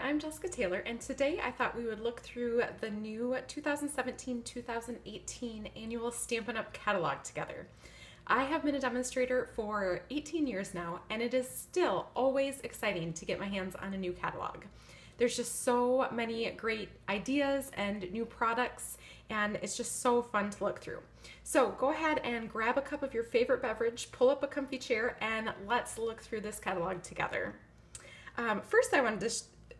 I'm Jessica Taylor, and today I thought we would look through the new 2017-2018 annual Stampin' Up! Catalog together. I have been a demonstrator for 18 years now, and it is still always exciting to get my hands on a new catalog. There's just so many great ideas and new products, and it's just so fun to look through. So go ahead and grab a cup of your favorite beverage, pull up a comfy chair, and let's look through this catalog together. First, I wanted to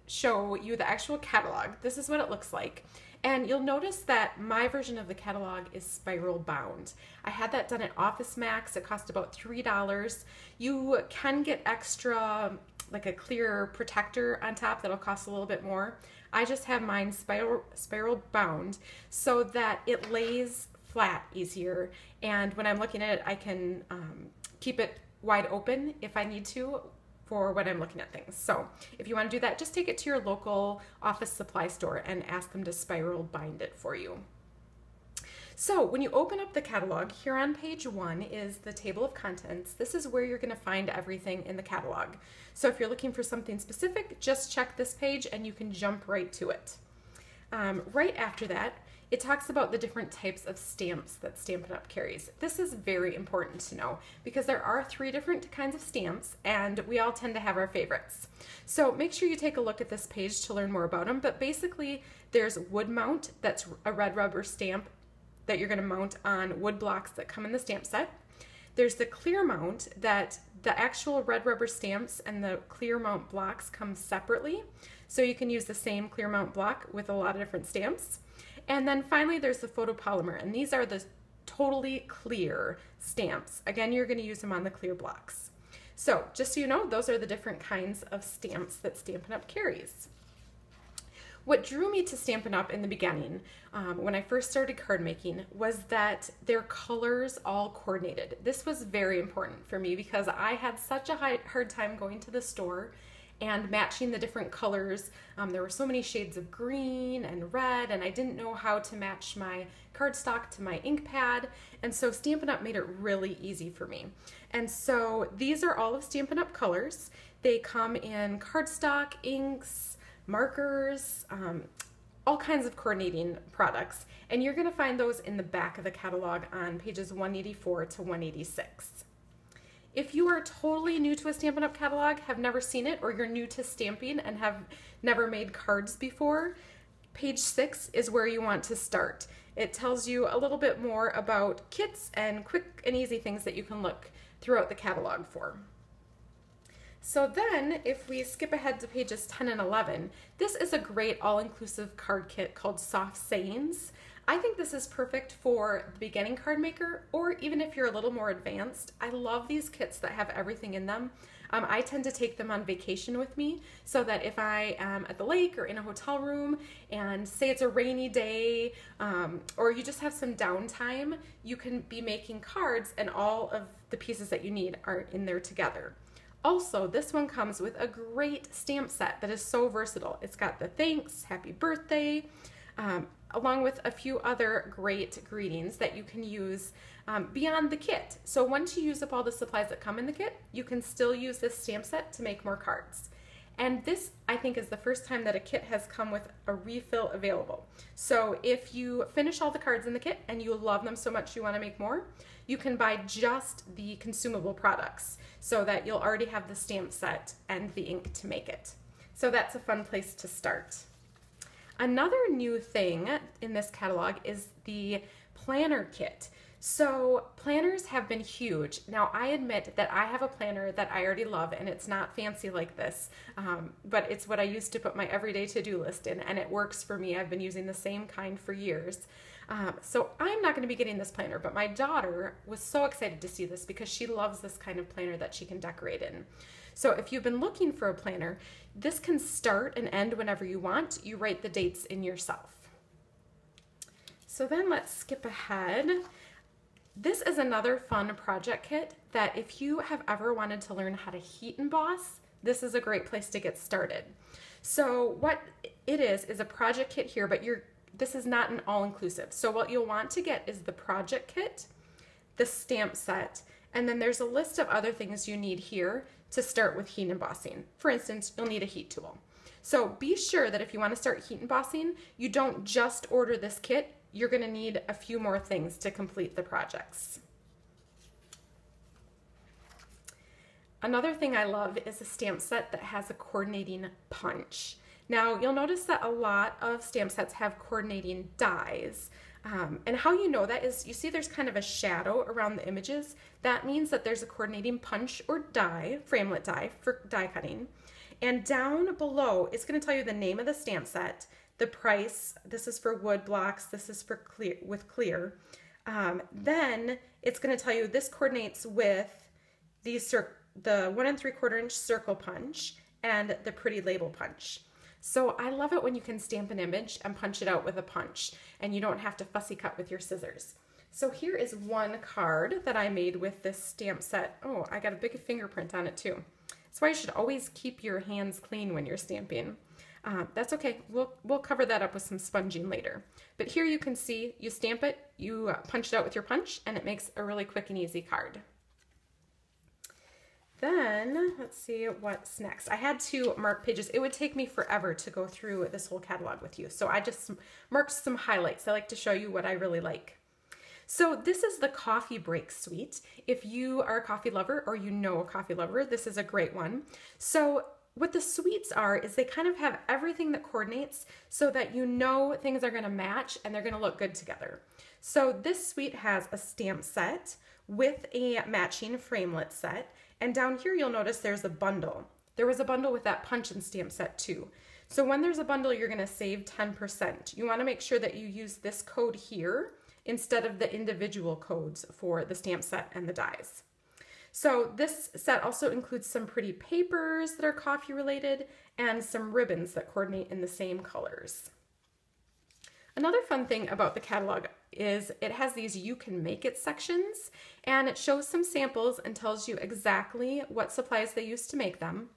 show you the actual catalog. This is what it looks like. And you'll notice that my version of the catalog is spiral bound. I had that done at Office Max. It cost about $3. You can get extra, like a clear protector on top that'll cost a little bit more. I just have mine spiral bound so that it lays flat easier. And when I'm looking at it, I can keep it wide open if I need to for when I'm looking at things. So if you want to do that, just take it to your local office supply store and ask them to spiral bind it for you. So when you open up the catalog, here on page 1 is the table of contents. This is where you're going to find everything in the catalog. So if you're looking for something specific, just check this page and you can jump right to it. Right after that, it talks about the different types of stamps that Stampin' Up! Carries. This is very important to know because there are 3 different kinds of stamps and we all tend to have our favorites. So make sure you take a look at this page to learn more about them, but basically there's wood mount, that's a red rubber stamp that you're going to mount on wood blocks that come in the stamp set. There's the clear mount that the actual red rubber stamps and the clear mount blocks come separately, so you can use the same clear mount block with a lot of different stamps. And then finally there's the photopolymer, and these are the totally clear stamps. Again, you're going to use them on the clear blocks. So just so you know, those are the different kinds of stamps that Stampin' Up! Carries. What drew me to Stampin' Up! In the beginning, when I first started card making, was that their colors all coordinated. This was very important for me because I had such a hard time going to the store and matching the different colors. There were so many shades of green and red, and I didn't know how to match my cardstock to my ink pad, and so Stampin' Up! Made it really easy for me. And so these are all of Stampin' Up! Colors. They come in cardstock, inks, markers, all kinds of coordinating products, and you're going to find those in the back of the catalog on pages 184 to 186. If you are totally new to a Stampin' Up! Catalog, have never seen it, or you're new to stamping and have never made cards before, page 6 is where you want to start. It tells you a little bit more about kits and quick and easy things that you can look throughout the catalog for. So then, if we skip ahead to pages 10 and 11, this is a great all-inclusive card kit called Soft Sayings. I think this is perfect for the beginning card maker, or even if you're a little more advanced. I love these kits that have everything in them. I tend to take them on vacation with me so that if I am at the lake or in a hotel room and say it's a rainy day, or you just have some downtime, you can be making cards and all of the pieces that you need are in there together. Also, this one comes with a great stamp set that is so versatile. It's got the thanks, happy birthday, along with a few other great greetings that you can use beyond the kit. So once you use up all the supplies that come in the kit, you can still use this stamp set to make more cards. And this, I think, is the first time that a kit has come with a refill available. So if you finish all the cards in the kit and you love them so much you want to make more, you can buy just the consumable products so that you'll already have the stamp set and the ink to make it. So that's a fun place to start. Another new thing in this catalog is the planner kit. So planners have been huge. Now I admit that I have a planner that I already love, and it's not fancy like this, but it's what I used to put my everyday to-do list in, and it works for me. I've been using the same kind for years. So I'm not going to be getting this planner, but my daughter was so excited to see this because she loves this kind of planner that she can decorate in. So if you've been looking for a planner, this can start and end whenever you want. You write the dates in yourself. So then let's skip ahead. This is another fun project kit that if you have ever wanted to learn how to heat emboss, this is a great place to get started. So what it is a project kit here, but this is not an all-inclusive. So what you'll want to get is the project kit, the stamp set, and then there's a list of other things you need here to start with heat embossing. For instance, you'll need a heat tool. So be sure that if you want to start heat embossing, you don't just order this kit. You're going to need a few more things to complete the projects. Another thing I love is a stamp set that has a coordinating punch. Now you'll notice that a lot of stamp sets have coordinating dies. And how you know that is you see there's kind of a shadow around the images. That means that there's a coordinating punch or die, framelit die for die cutting. And down below, it's going to tell you the name of the stamp set, the price. This is for wood blocks. This is for clear with clear. Then it's going to tell you this coordinates with these the 1 3/4 inch circle punch and the pretty label punch. So I love it when you can stamp an image and punch it out with a punch and you don't have to fussy cut with your scissors. So here is one card that I made with this stamp set. Oh, I got a big fingerprint on it too. That's why you should always keep your hands clean when you're stamping. That's okay, we'll cover that up with some sponging later. But here you can see, you stamp it, you punch it out with your punch, and it makes a really quick and easy card. Then, let's see what's next. I had to mark pages. It would take me forever to go through this whole catalog with you, so I just marked some highlights. I like to show you what I really like. So this is the coffee break suite. If you are a coffee lover or you know a coffee lover, this is a great one. So what the suites are is they kind of have everything that coordinates so that you know things are going to match and they're going to look good together. So this suite has a stamp set with a matching framelit set, and down here you'll notice there's a bundle. There was a bundle with that punch and stamp set too. So when there's a bundle, you're going to save 10%. You want to make sure that you use this code here instead of the individual codes for the stamp set and the dies. So this set also includes some pretty papers that are coffee related and some ribbons that coordinate in the same colors. Another fun thing about the catalog is it has these you can make it sections, and it shows some samples and tells you exactly what supplies they used to make them.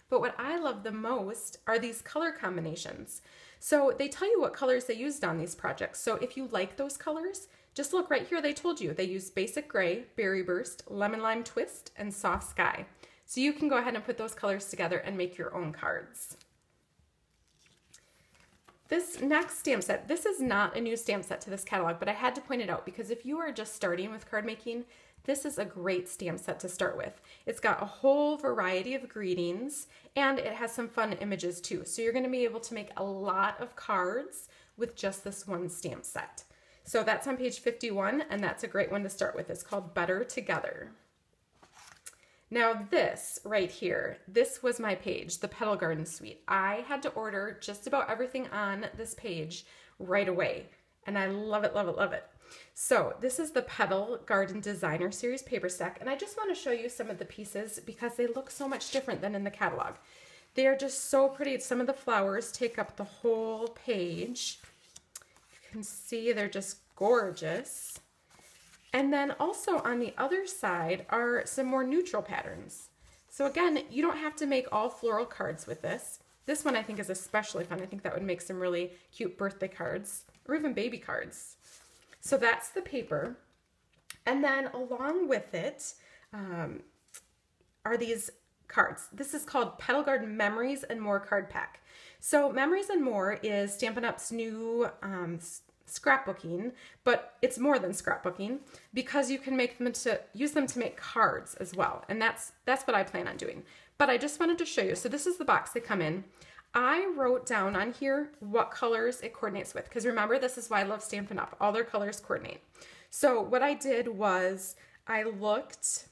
But what I love the most are these color combinations. So they tell you what colors they used on these projects. So if you like those colors, just look right here. They told you they used basic gray, berry burst, lemon lime twist, and soft sky. So you can go ahead and put those colors together and make your own cards. This next stamp set, this is not a new stamp set to this catalog, but I had to point it out because if you are just starting with card making, this is a great stamp set to start with. It's got a whole variety of greetings and it has some fun images too. So you're going to be able to make a lot of cards with just this one stamp set. So that's on page 51 and that's a great one to start with. It's called Better Together. Now this right here, this was my page, the Petal Garden Suite. I had to order just about everything on this page right away and I love it, love it, love it. So this is the Petal Garden Designer Series paper stack, and I just want to show you some of the pieces because they look so much different than in the catalog. They are just so pretty. Some of the flowers take up the whole page. You can see they're just gorgeous. And then also on the other side are some more neutral patterns. So again, you don't have to make all floral cards with this. This one I think is especially fun. I think that would make some really cute birthday cards or even baby cards. So that's the paper. And then along with it are these cards. This is called Petal Garden Memories and More card pack. So Memories and More is Stampin' Up's new scrapbooking, but it's more than scrapbooking because you can make them to use them to make cards as well. And that's what I plan on doing. But I just wanted to show you. So this is the box they come in. I wrote down on here what colors it coordinates with because remember, this is why I love Stampin' Up. All their colors coordinate. So what I did was I looked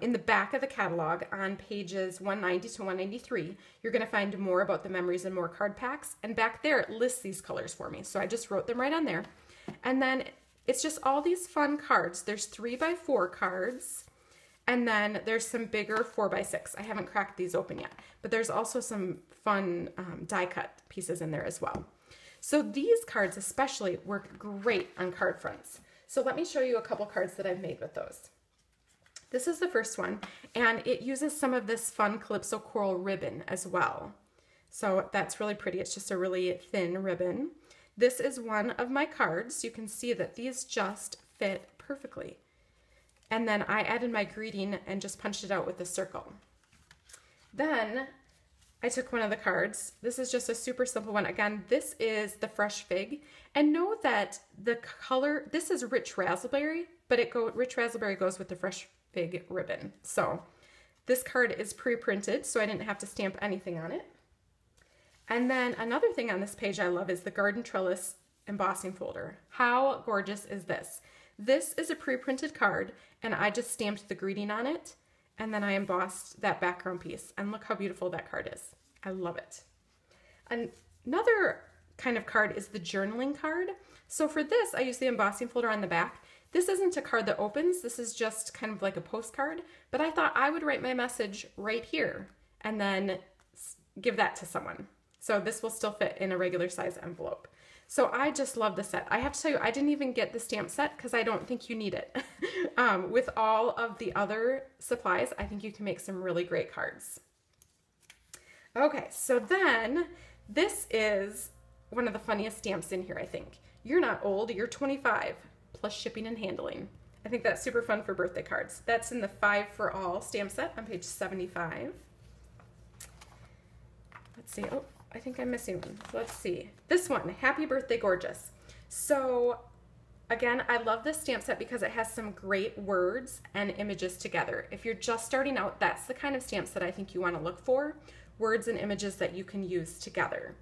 in the back of the catalog on pages 190 to 193. You're going to find more about the Memories and More card packs. And back there, it lists these colors for me. So I just wrote them right on there. And then it's just all these fun cards. There's 3x4 cards. And then there's some bigger 4x6. I haven't cracked these open yet, but there's also some fun die cut pieces in there as well. So these cards especially work great on card fronts. So let me show you a couple cards that I've made with those. This is the first one, and it uses some of this fun Calypso Coral ribbon as well. So that's really pretty. It's just a really thin ribbon. This is one of my cards. You can see that these just fit perfectly. And then I added my greeting and just punched it out with a circle. Then I took one of the cards. This is just a super simple one. Again, this is the Fresh Fig. And know that the color, this is Rich Raspberry, but Rich Raspberry goes with the Fresh Fig ribbon. So this card is pre-printed, so I didn't have to stamp anything on it. And then another thing on this page I love is the Garden Trellis embossing folder. How gorgeous is this? This is a pre-printed card, and I just stamped the greeting on it, and then I embossed that background piece. And look how beautiful that card is. I love it. Another kind of card is the journaling card. So for this, I use the embossing folder on the back. This isn't a card that opens. This is just kind of like a postcard, but I thought I would write my message right here and then give that to someone. So this will still fit in a regular size envelope. So I just love the set. I have to tell you, I didn't even get the stamp set because I don't think you need it. With all of the other supplies, I think you can make some really great cards. Okay, so then this is one of the funniest stamps in here, I think. You're not old, you're 25, plus shipping and handling. I think that's super fun for birthday cards. That's in the 5 for All stamp set on page 75. Let's see, oh, I think I'm missing one. Let's see. This one, Happy Birthday Gorgeous. So again, I love this stamp set because it has some great words and images together. If you're just starting out, that's the kind of stamps that I think you want to look for. Words and images that you can use together.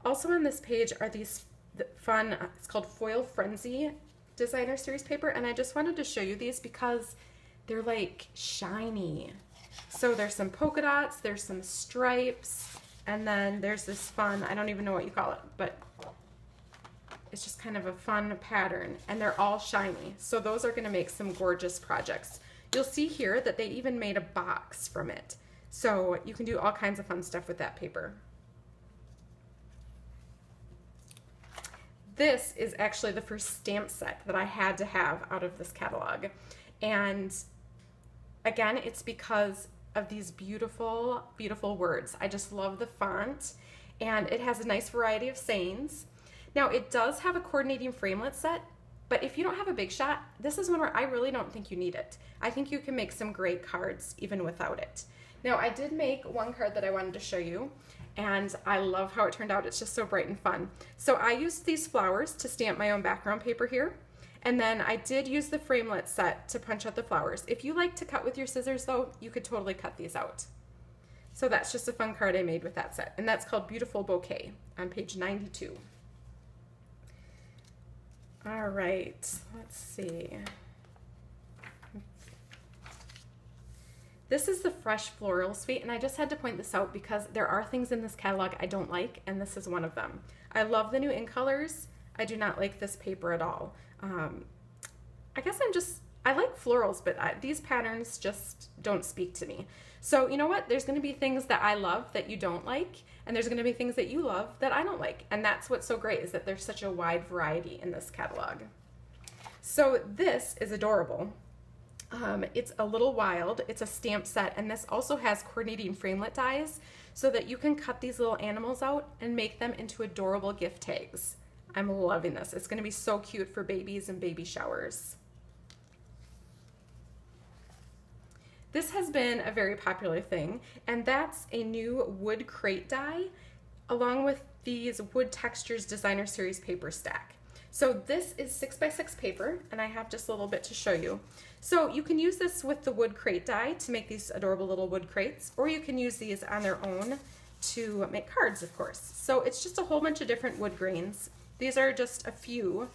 Also on this page are these fun, it's called Foil Frenzy designer series paper, and I just wanted to show you these because they're like shiny. So there's some polka dots, there's some stripes, and then there's this fun, I don't even know what you call it, but it's just kind of a fun pattern, and they're all shiny. So those are gonna make some gorgeous projects. You'll see here that they even made a box from it. So you can do all kinds of fun stuff with that paper. This is actually the first stamp set that I had to have out of this catalog. And again, it's because of these beautiful, beautiful words. I just love the font, and it has a nice variety of sayings. Now it does have a coordinating framelit set, but if you don't have a big shot, this is one where I really don't think you need it. I think you can make some great cards even without it. Now I did make one card that I wanted to show you, and I love how it turned out. It's just so bright and fun. So I used these flowers to stamp my own background paper here, and then I did use the Framelit set to punch out the flowers. If you like to cut with your scissors though, you could totally cut these out. So that's just a fun card I made with that set, and that's called Beautiful Bouquet on page 92. All right, let's see. This is the Fresh Floral Suite, and I just had to point this out because there are things in this catalog I don't like, and this is one of them. I love the new ink colors. I do not like this paper at all. I guess I like florals, but these patterns just don't speak to me. So you know what? There's gonna be things that I love that you don't like, and there's gonna be things that you love that I don't like. And that's what's so great, is that there's such a wide variety in this catalog. So this is adorable. It's a little wild. It's a stamp set, and this also has coordinating framelit dies so that you can cut these little animals out and make them into adorable gift tags. I'm loving this. It's going to be so cute for babies and baby showers. This has been a very popular thing, and that's a new wood crate die along with these Wood Textures Designer Series paper stack. So this is 6x6 paper, and I have just a little bit to show you. So you can use this with the wood crate die to make these adorable little wood crates, or you can use these on their own to make cards, of course. So it's just a whole bunch of different wood grains. These are just a few,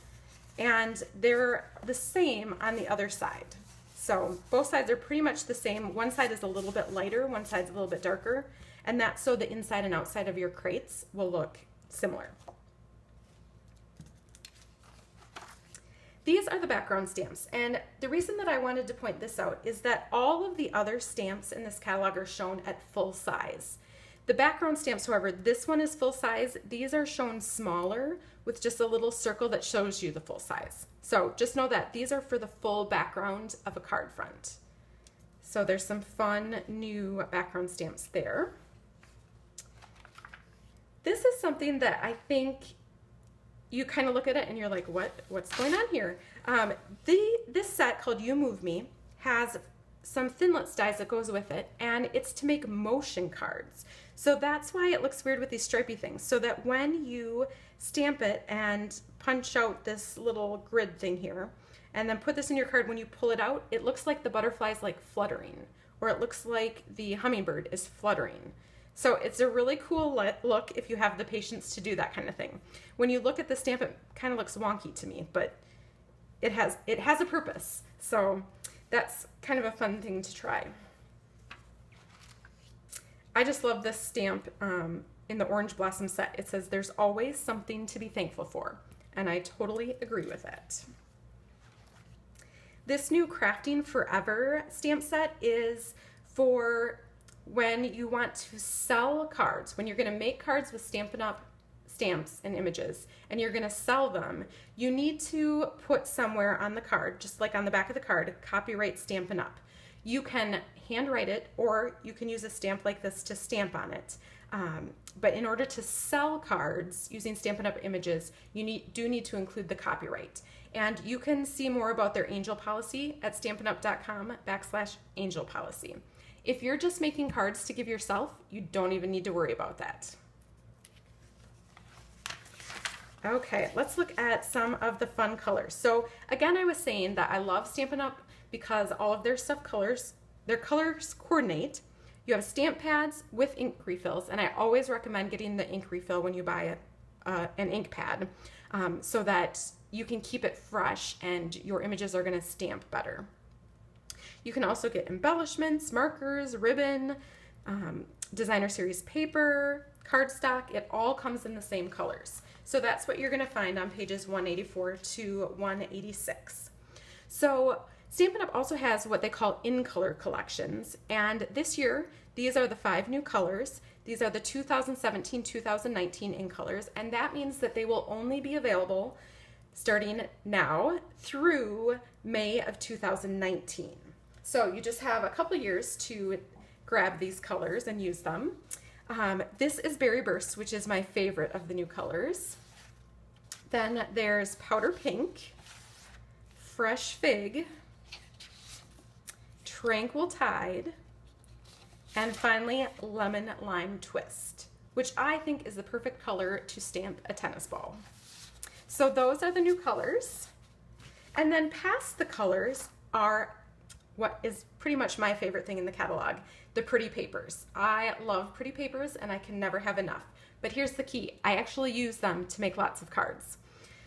and they're the same on the other side. So both sides are pretty much the same. One side is a little bit lighter, one side's a little bit darker, and that's so the inside and outside of your crates will look similar. These are the background stamps, and the reason that I wanted to point this out is that all of the other stamps in this catalog are shown at full size. The background stamps, however, this one is full size. These are shown smaller with just a little circle that shows you the full size. So just know that these are for the full background of a card front. So there's some fun new background stamps there. This is something that I think you kind of look at it and you're like, what's going on here? This set called You Move Me has some Thinlits dies that goes with it, and it's to make motion cards. So that's why it looks weird with these stripy things, so that when you stamp it and punch out this little grid thing here, and then put this in your card, when you pull it out, it looks like the butterfly's like fluttering, or it looks like the hummingbird is fluttering. So it's a really cool look if you have the patience to do that kind of thing. When you look at the stamp, it kind of looks wonky to me, but it has a purpose. So that's kind of a fun thing to try. I just love this stamp in the Orange Blossom set. It says, "There's always something to be thankful for," and I totally agree with it. This new Crafting Forever stamp set is for when you want to sell cards, when you're going to make cards with Stampin' Up stamps and images, and you're going to sell them. You need to put somewhere on the card, just like on the back of the card, "Copyright Stampin' Up." You can handwrite it, or you can use a stamp like this to stamp on it. But in order to sell cards using Stampin' Up images, you do need to include the copyright. And you can see more about their angel policy at stampinup.com/angel policy. If you're just making cards to give yourself, you don't even need to worry about that. Okay, let's look at some of the fun colors. So again, I was saying that I love Stampin' Up because all of their their colors coordinate. You have stamp pads with ink refills, and I always recommend getting the ink refill when you buy an ink pad so that you can keep it fresh and your images are going to stamp better. You can also get embellishments, markers, ribbon, designer series paper, cardstock. It all comes in the same colors. So that's what you're going to find on pages 184 to 186. So Stampin' Up! Also has what they call in-color collections, and this year these are the 5 new colors. These are the 2017-2019 in colors, and that means that they will only be available starting now through May of 2019. So you just have a couple years to grab these colors and use them. This is Berry Burst, which is my favorite of the new colors. Then there's Powder Pink, Fresh Fig, Tranquil Tide, and finally Lemon Lime Twist, which I think is the perfect color to stamp a tennis ball. So those are the new colors. And then past the colors are what is pretty much my favorite thing in the catalog, the pretty papers. I love pretty papers and I can never have enough. But here's the key, I actually use them to make lots of cards.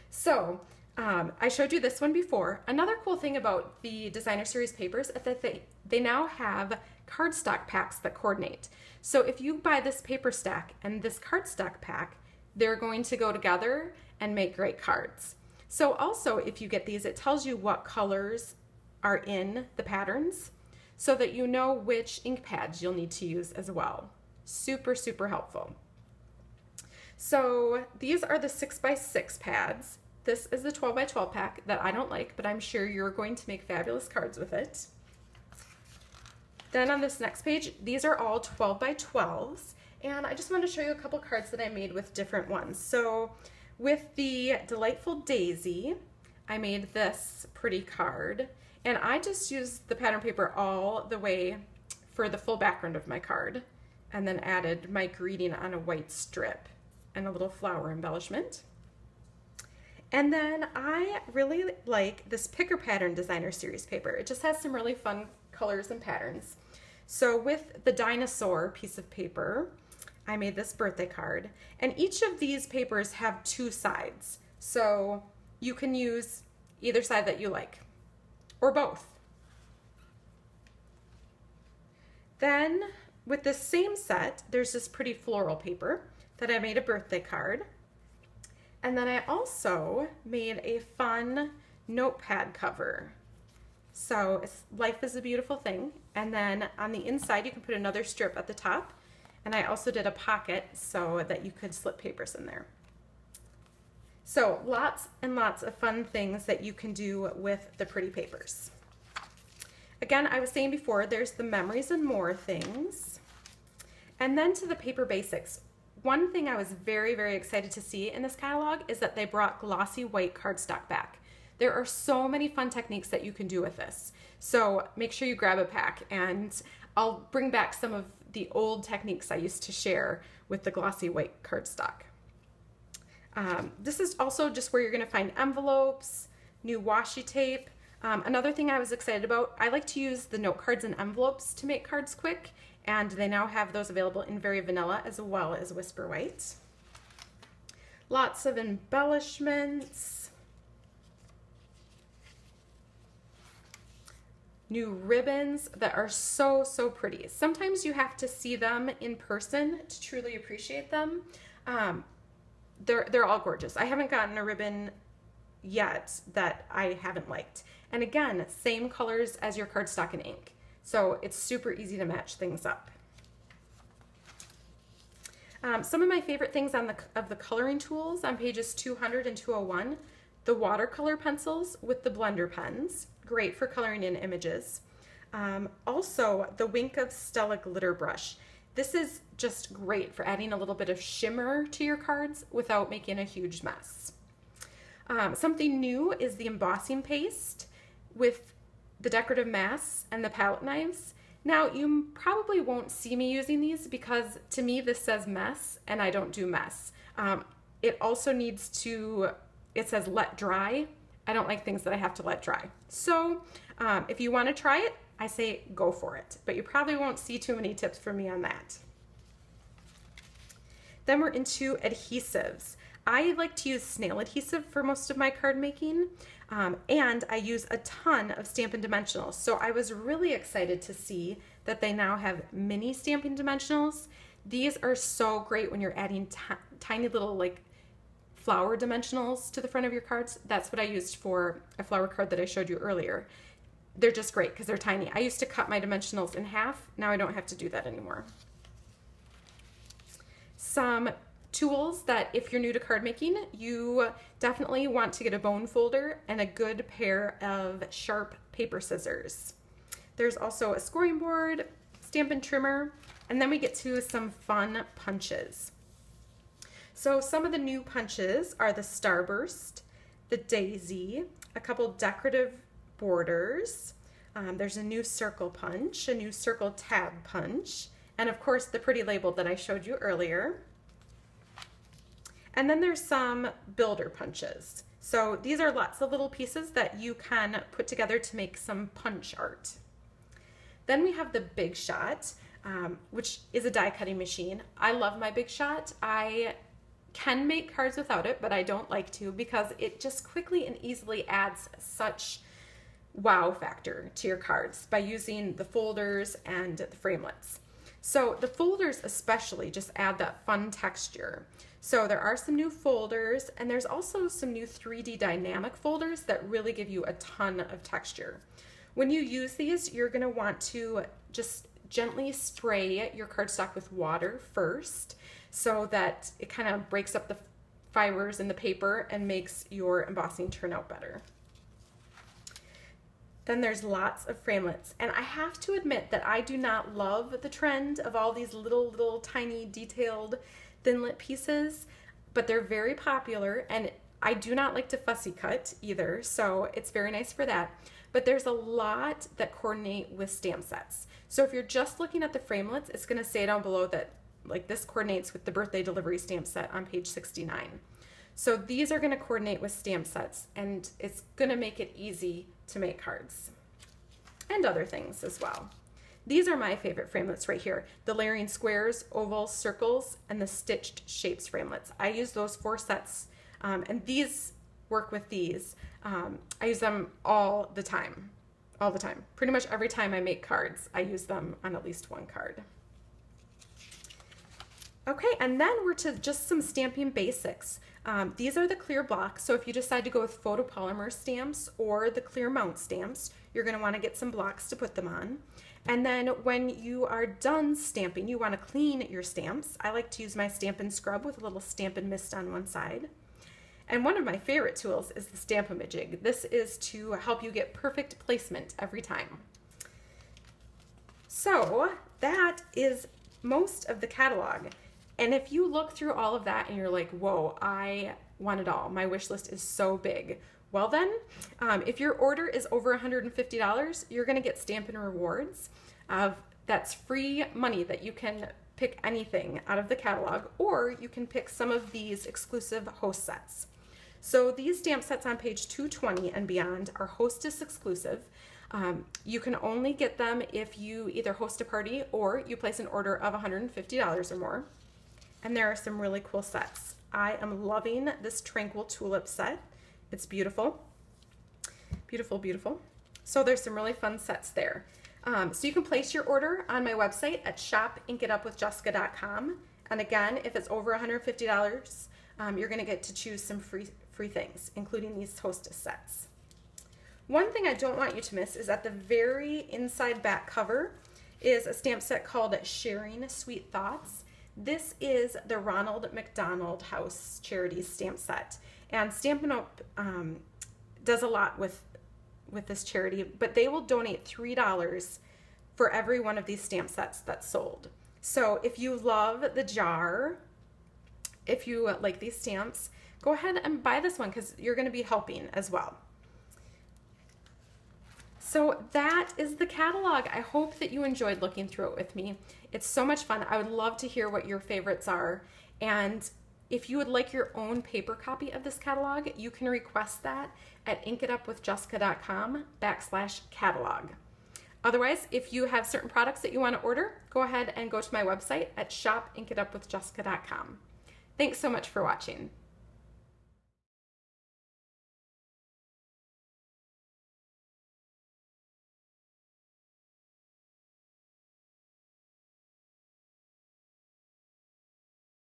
So I showed you this one before. Another cool thing about the designer series papers is that they now have cardstock packs that coordinate. So if you buy this paper stack and this cardstock pack, they're going to go together and make great cards. So also if you get these, it tells you what colors are in the patterns so that you know which ink pads you'll need to use as well. Super, super helpful. So these are the 6x6 pads. This is the 12x12 pack that I don't like, but I'm sure you're going to make fabulous cards with it. Then on this next page, these are all 12x12s, and I just want to show you a couple cards that I made with different ones. So with the Delightful Daisy, I made this pretty card, and I just used the pattern paper all the way for the full background of my card, and then added my greeting on a white strip and a little flower embellishment. And then I really like this Picker Pattern Designer Series paper. It just has some really fun colors and patterns. So with the dinosaur piece of paper, I made this birthday card. And each of these papers have 2 sides. So you can use either side that you like, or both. Then with this same set, there's this pretty floral paper that I made a birthday card. And then I also made a fun notepad cover. So Life is a Beautiful Thing. And then on the inside, you can put another strip at the top. And I also did a pocket so that you could slip papers in there. So lots and lots of fun things that you can do with the pretty papers. Again, I was saying before, there's the Memories and More things. And then to the paper basics. One thing I was very, very excited to see in this catalog is that they brought glossy white cardstock back. There are so many fun techniques that you can do with this. So make sure you grab a pack, and I'll bring back some of the old techniques I used to share with the glossy white cardstock. This is also just where you're going to find envelopes, new washi tape. Another thing I was excited about, I like to use the note cards and envelopes to make cards quick, and they now have those available in Very Vanilla as well as Whisper White. Lots of embellishments. New ribbons that are so, so pretty. Sometimes you have to see them in person to truly appreciate them. They're all gorgeous. I haven't gotten a ribbon yet that I haven't liked. And again, same colors as your cardstock and ink. So it's super easy to match things up. Some of my favorite things of the coloring tools on pages 200 and 201, the watercolor pencils with the blender pens, great for coloring in images. Also, the Wink of Stella glitter brush. This is just great for adding a little bit of shimmer to your cards without making a huge mess. Something new is the embossing paste with the decorative masks and the palette knives. Now, you probably won't see me using these because to me this says mess and I don't do mess. It also needs to, it says let dry. I don't like things that I have to let dry. So if you want to try it, I say go for it, but you probably won't see too many tips from me on that. Then we're into adhesives. I like to use snail adhesive for most of my card making, and I use a ton of Stampin' Dimensionals. So I was really excited to see that they now have mini Stampin' Dimensionals. These are so great when you're adding tiny little like flower dimensionals to the front of your cards. That's what I used for a flower card that I showed you earlier. They're just great because they're tiny. I used to cut my dimensionals in half. Now I don't have to do that anymore. Some tools that if you're new to card making, you definitely want to get a bone folder and a good pair of sharp paper scissors. There's also a scoring board, Stampin' Trimmer, and then we get to some fun punches. So some of the new punches are the Starburst, the Daisy, a couple decorative borders. There's a new circle punch, a new circle tab punch, and of course the pretty label that I showed you earlier. And then there's some builder punches. So these are lots of little pieces that you can put together to make some punch art. Then we have the Big Shot, which is a die cutting machine. I love my Big Shot. I can make cards without it, but I don't like to because it just quickly and easily adds such wow factor to your cards by using the folders and the framelits. So the folders especially just add that fun texture. So there are some new folders, and there's also some new 3D dynamic folders that really give you a ton of texture. When you use these, you're going to want to just gently spray your cardstock with water first so that it kind of breaks up the fibers in the paper and makes your embossing turn out better. Then there's lots of framelits, and I have to admit that I do not love the trend of all these little tiny detailed thinlit pieces, but they're very popular, and I do not like to fussy cut either, so it's very nice for that. But there's a lot that coordinate with stamp sets. So if you're just looking at the framelits, it's going to say down below that like this coordinates with the birthday delivery stamp set on page 69. So these are going to coordinate with stamp sets, and it's going to make it easy to make cards and other things as well. These are my favorite framelits right here. The layering squares, ovals, circles, and the stitched shapes framelits. I use those 4 sets, and these work with these. I use them all the time. Pretty much every time I make cards, I use them on at least one card. Okay, and then we're to just some stamping basics. These are the clear blocks, so if you decide to go with photopolymer stamps or the clear mount stamps, you're going to want to get some blocks to put them on. And then when you are done stamping, you want to clean your stamps. I like to use my Stampin' Scrub with a little Stampin' Mist on one side. And one of my favorite tools is the Stamp-A-Majig. This is to help you get perfect placement every time. So that is most of the catalog. And if you look through all of that and you're like, whoa, I want it all. My wish list is so big. Well then, if your order is over $150, you're gonna get Stampin' Rewards. That's free money that you can pick anything out of the catalog, or you can pick some of these exclusive host sets. So these stamp sets on page 220 and beyond are hostess exclusive. You can only get them if you either host a party or you place an order of $150 or more. And there are some really cool sets. I am loving this Tranquil Tulip set. It's beautiful. Beautiful, beautiful. So there's some really fun sets there. So you can place your order on my website at shopinkitupwithjessica.com. And again, if it's over $150, you're gonna get to choose some free things, including these hostess sets. One thing I don't want you to miss is at the very inside back cover is a stamp set called Sharing Sweet Thoughts. This is the Ronald McDonald House Charities stamp set. And Stampin' Up! Does a lot with this charity, but they will donate $3 for every one of these stamp sets that's sold. So if you love the jar, if you like these stamps, go ahead and buy this one because you're going to be helping as well. So that is the catalog. I hope that you enjoyed looking through it with me. It's so much fun. I would love to hear what your favorites are. And if you would like your own paper copy of this catalog, you can request that at inkitupwithjessica.com/catalog. Otherwise, if you have certain products that you want to order, go ahead and go to my website at shopinkitupwithjessica.com. Thanks so much for watching.